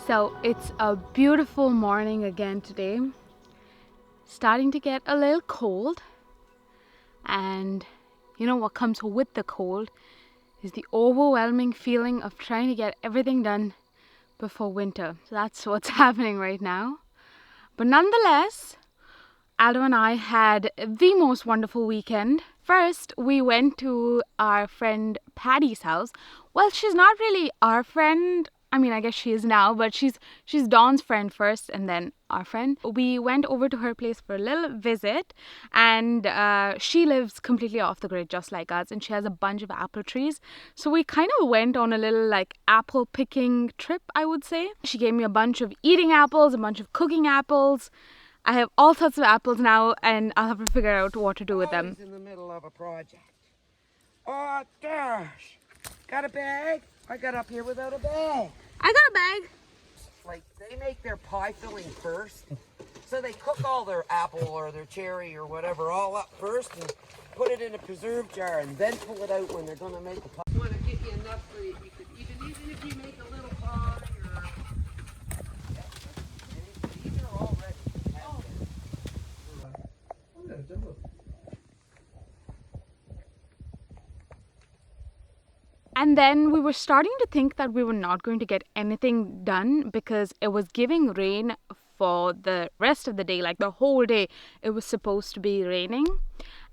So it's a beautiful morning again today. Starting to get a little cold, and you know what comes with the cold is the overwhelming feeling of trying to get everything done before winter. So that's what's happening right now. But nonetheless, Aldo and I had the most wonderful weekend. First, we went to our friend Patty's house. Well, she's not really our friend. I mean, I guess she is now, but she's Dawn's friend first and then our friend. We went over to her place for a little visit, and she lives completely off the grid just like us, and she has a bunch of apple trees. So we kind of went on a little like apple picking trip, I would say. She gave me a bunch of eating apples, a bunch of cooking apples. I have all sorts of apples now, and I'll have to figure out what to do with them. In the middle of a project. Oh gosh! Got a bag? I got up here without a bag. I got a bag. Like, they make their pie filling first, so they cook all their apple or their cherry or whatever all up first and put it in a preserve jar and then pull it out when they're going to make the pie. I want to get you enough so you could even if you make a little pie or... These are all ready. And then we were starting to think that we were not going to get anything done because it was giving rain for the rest of the day, like the whole day it was supposed to be raining.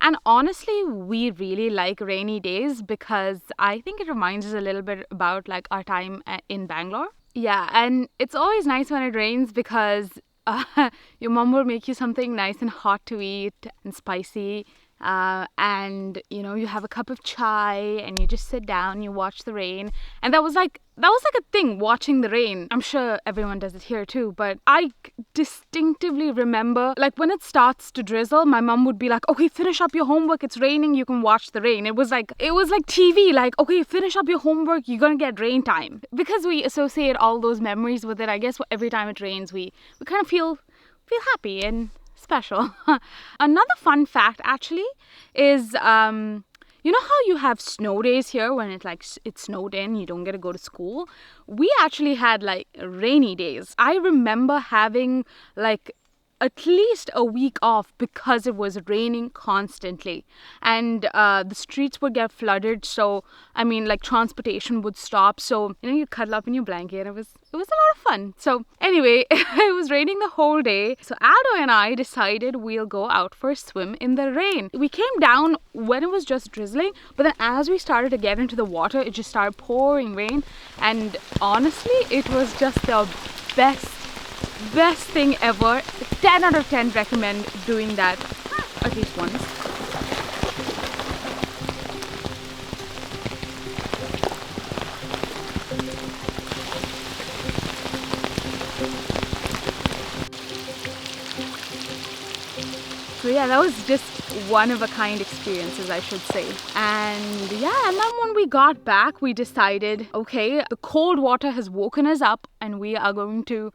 And honestly, we really like rainy days because I think it reminds us a little bit about like our time in Bangalore. Yeah, and it's always nice when it rains because your mom will make you something nice and hot to eat and spicy. And you know, you have a cup of chai and you just sit down, you watch the rain. And that was like a thing, watching the rain. I'm sure everyone does it here too, but I distinctively remember like when it starts to drizzle, my mom would be like, okay, finish up your homework, it's raining, you can watch the rain. It was like TV, like, okay, finish up your homework, you're gonna get rain time. Because we associate all those memories with it, I guess every time it rains we kind of feel happy and special. Another fun fact actually is you know how you have snow days here when it snowed in, you don't get to go to school? We actually had like rainy days. I remember having like at least a week off because it was raining constantly, and the streets would get flooded. So I mean, like, transportation would stop, so you know, you cuddle up in your blanket. It was a lot of fun. So anyway, it was raining the whole day, so Aldo and I decided we'll go out for a swim in the rain. We came down when it was just drizzling, but then as we started to get into the water, it just started pouring rain, and honestly, it was just the best thing ever. 10 out of 10 recommend doing that at least once. So yeah, that was just one of a kind experiences, I should say. And yeah, and then when we got back, we decided, okay, the cold water has woken us up and we are going to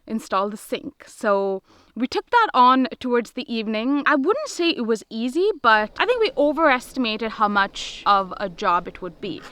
install the sink. So we took that on towards the evening. I wouldn't say it was easy, but I think we overestimated how much of a job it would be.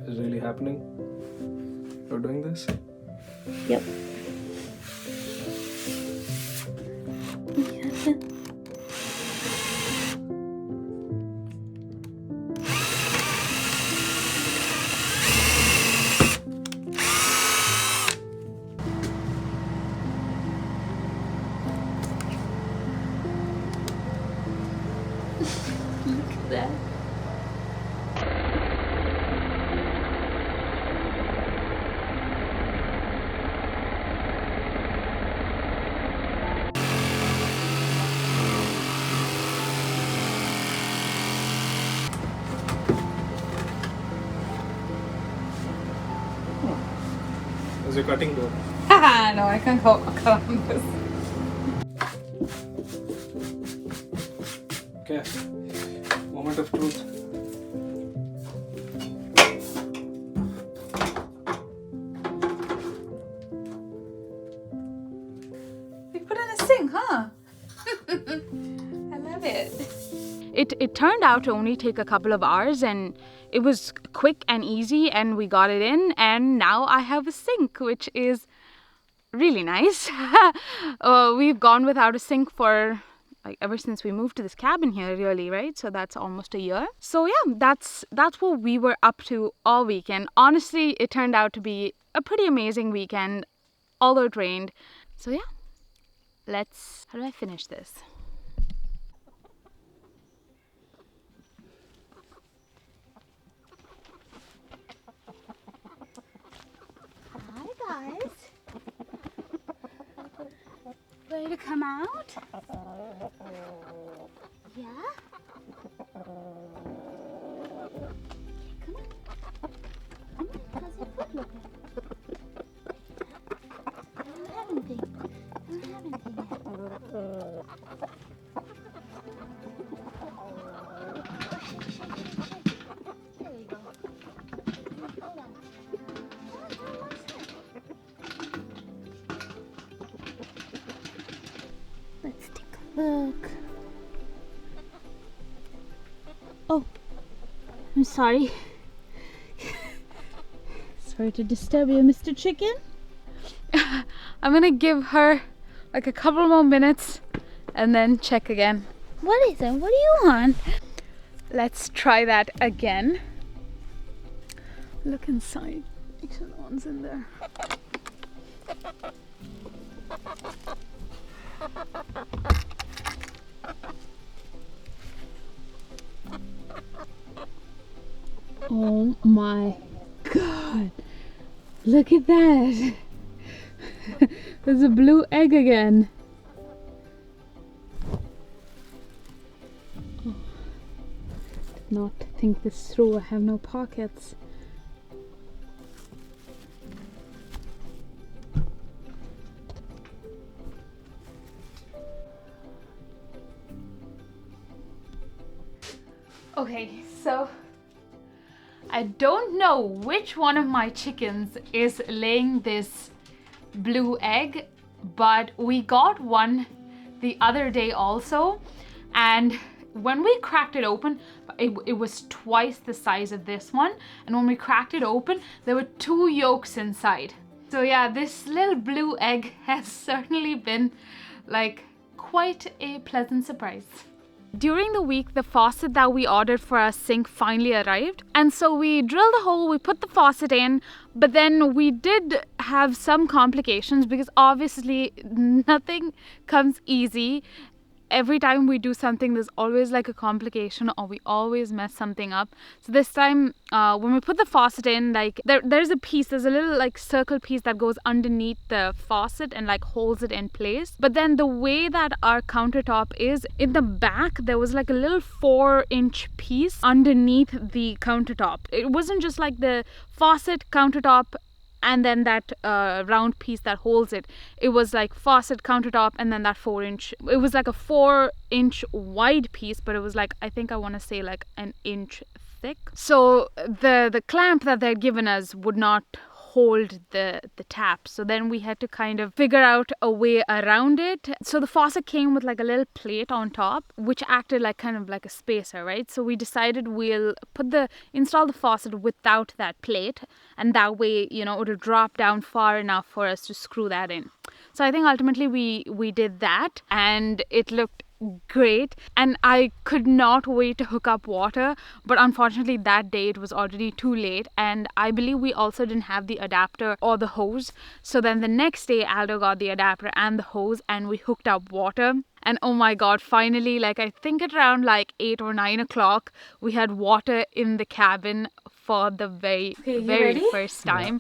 Is it really happening? You're doing this? Yep. Look at that. Is your cutting board? Haha, no, I can't cut on this. Okay. Moment of truth. We put in a sink, huh? I love it. It turned out to only take a couple of hours, and it was quick and easy, and we got it in, and now I have a sink, which is really nice. We've gone without a sink for like ever since we moved to this cabin here, really, right? So that's almost a year. So yeah, that's what we were up to all weekend. Honestly, it turned out to be a pretty amazing weekend, although it rained. So yeah, how do I finish this? Hi guys. Ready to come out? Yeah? Come on. Come on, how's your foot looking? I don't have anything. I don't have anything yet. Shake, shake, shake, shake. There you go. Hold on. Hold on, one second. Let's take a look. Oh, I'm sorry. Sorry to disturb you, Mr. Chicken. I'm gonna give her like a couple more minutes and then check again. What is it? What do you want? Let's try that again. Look inside. Make sure no one's in there. Oh my god. Look at that. There's a blue egg again. Oh, did not think this through. I have no pockets. Okay, so I don't know which one of my chickens is laying this blue egg, but we got one the other day also, and when we cracked it open, it was twice the size of this one, and when we cracked it open, there were 2 yolks inside. So yeah, this little blue egg has certainly been like quite a pleasant surprise. During the week, the faucet that we ordered for our sink finally arrived. And so we drilled a hole, we put the faucet in, but then we did have some complications because obviously nothing comes easy. Every time we do something, there's always like a complication, or we always mess something up. So this time, when we put the faucet in, like there's a little like circle piece that goes underneath the faucet and like holds it in place. But then the way that our countertop is, in the back, there was like a little 4-inch piece underneath the countertop. It wasn't just like the faucet, countertop, and then that round piece that holds it. It was like faucet, countertop, and then that 4-inch. It was like a 4-inch wide piece, but it was like, I think I want to say like an inch thick. So the clamp that they'd given us would not hold the tap. So then we had to kind of figure out a way around it. So the faucet came with like a little plate on top, which acted like kind of like a spacer, right? So we decided we'll install the faucet without that plate, and that way, you know, it'll drop down far enough for us to screw that in. So I think ultimately we did that, and it looked great, and I could not wait to hook up water, but unfortunately that day it was already too late, and I believe we also didn't have the adapter or the hose. So then the next day Aldo got the adapter and the hose, and we hooked up water. And oh my god, finally, like I think at around like 8 or 9 o'clock, we had water in the cabin for the very first time.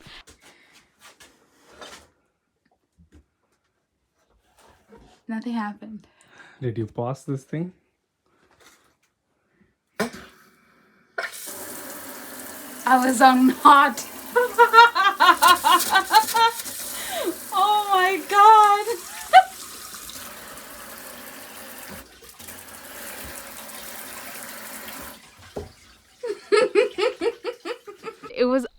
Nothing happened. Did you pause this thing? I was on hot. Oh my god.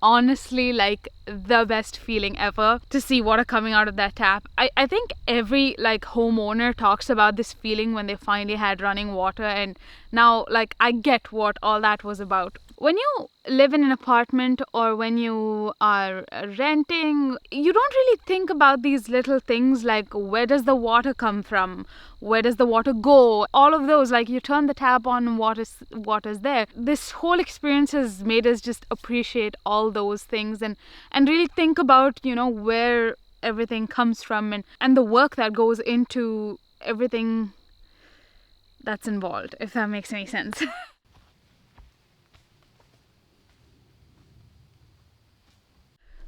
honestly like the best feeling ever to see water coming out of that tap. I think every like homeowner talks about this feeling when they finally had running water, and now like I get what all that was about. When you live in an apartment or when you are renting, you don't really think about these little things like where does the water come from, where does the water go, all of those. Like you turn the tap on, water's there. This whole experience has made us just appreciate all those things and really think about, you know, where everything comes from and the work that goes into everything that's involved, if that makes any sense.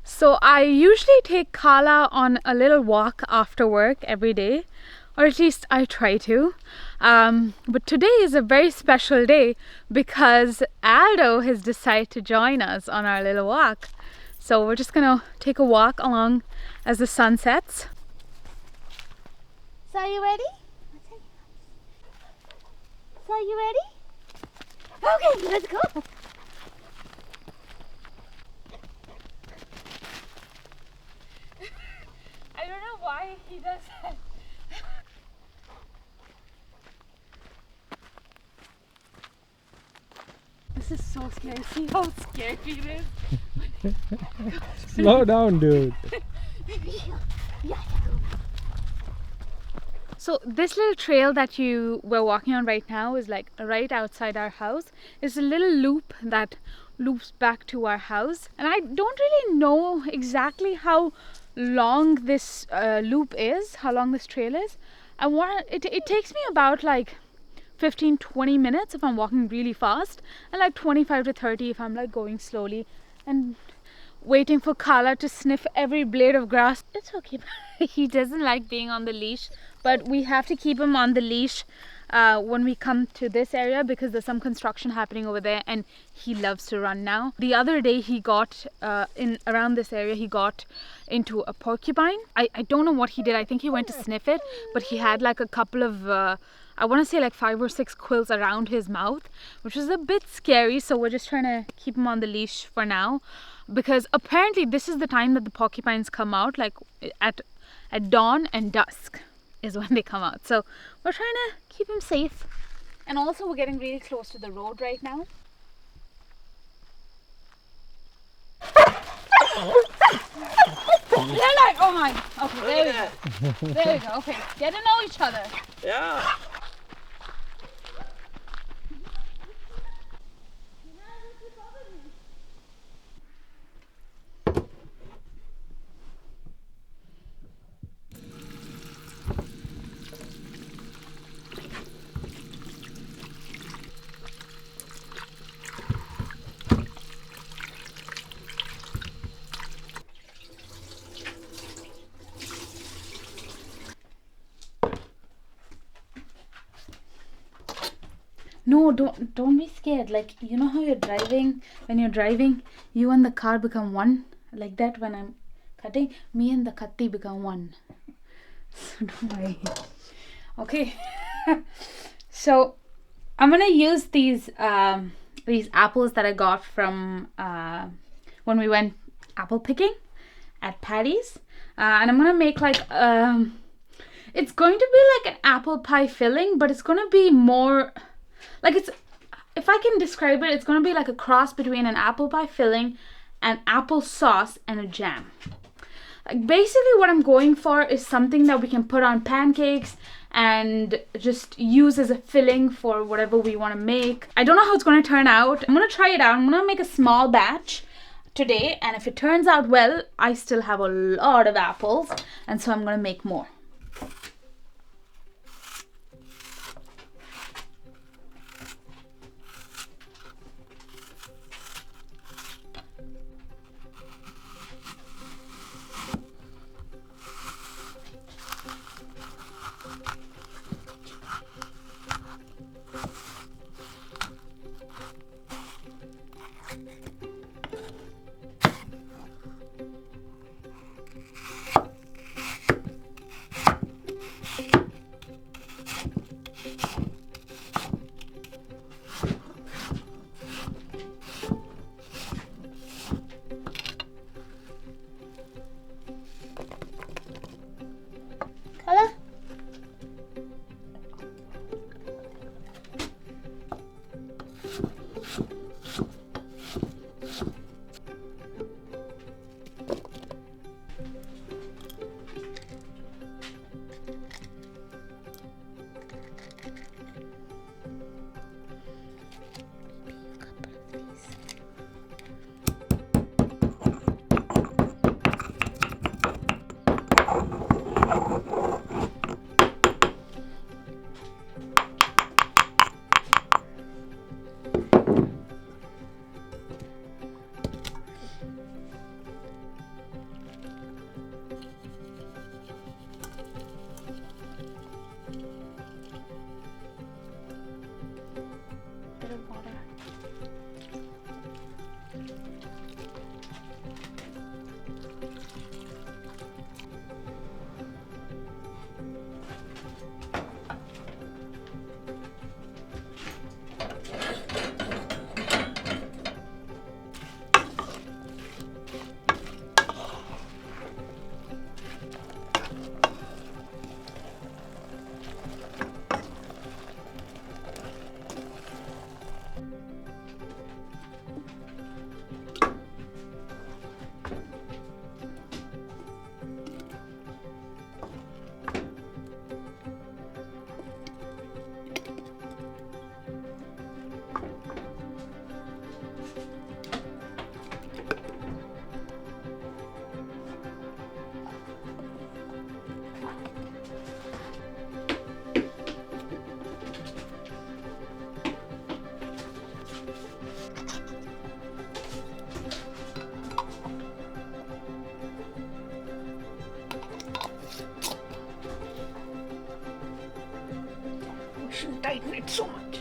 So I usually take Carla on a little walk after work every day, or at least I try to. But today is a very special day because Aldo has decided to join us on our little walk. So we're just gonna take a walk along as the sun sets. So are you ready? So are you ready? Okay, let's go. I don't know why he does that. This is so scary. See how scary it is? Slow down, dude. So this little trail that you were walking on right now is like right outside our house. It's a little loop that loops back to our house, and I don't really know exactly how long this loop is, how long this trail is. It takes me about like 15-20 minutes if I'm walking really fast, and like 25 to 30 if I'm like going slowly and waiting for Carla to sniff every blade of grass. It's okay. He doesn't like being on the leash, but we have to keep him on the leash when we come to this area because there's some construction happening over there and he loves to run now. The other day he got in around this area, he got into a porcupine. I don't know what he did. I think he went to sniff it, but he had like a couple of I want to say like 5 or 6 quills around his mouth, which is a bit scary. So we're just trying to keep him on the leash for now, because apparently this is the time that the porcupines come out, like at dawn and dusk is when they come out. So we're trying to keep him safe, and also we're getting really close to the road right now. Oh my, okay, there we go. There we go. Okay, get to know each other. Yeah. No, don't be scared. Like, you know how you're driving, when you're driving, you and the car become one. Like that, when I'm cutting, me and the katti become one. So don't worry. Okay. So I'm gonna use these apples that I got from when we went apple picking at Patty's, and I'm gonna make like it's going to be like an apple pie filling, but it's gonna be more like, it's, if I can describe it, it's gonna be like a cross between an apple pie filling and apple sauce and a jam. Like basically what I'm going for is something that we can put on pancakes and just use as a filling for whatever we want to make. I don't know how it's going to turn out. I'm going to try it out. I'm going to make a small batch today, and if it turns out well, I still have a lot of apples, and so I'm going to make more. Bit of water. We shouldn't tighten it so much.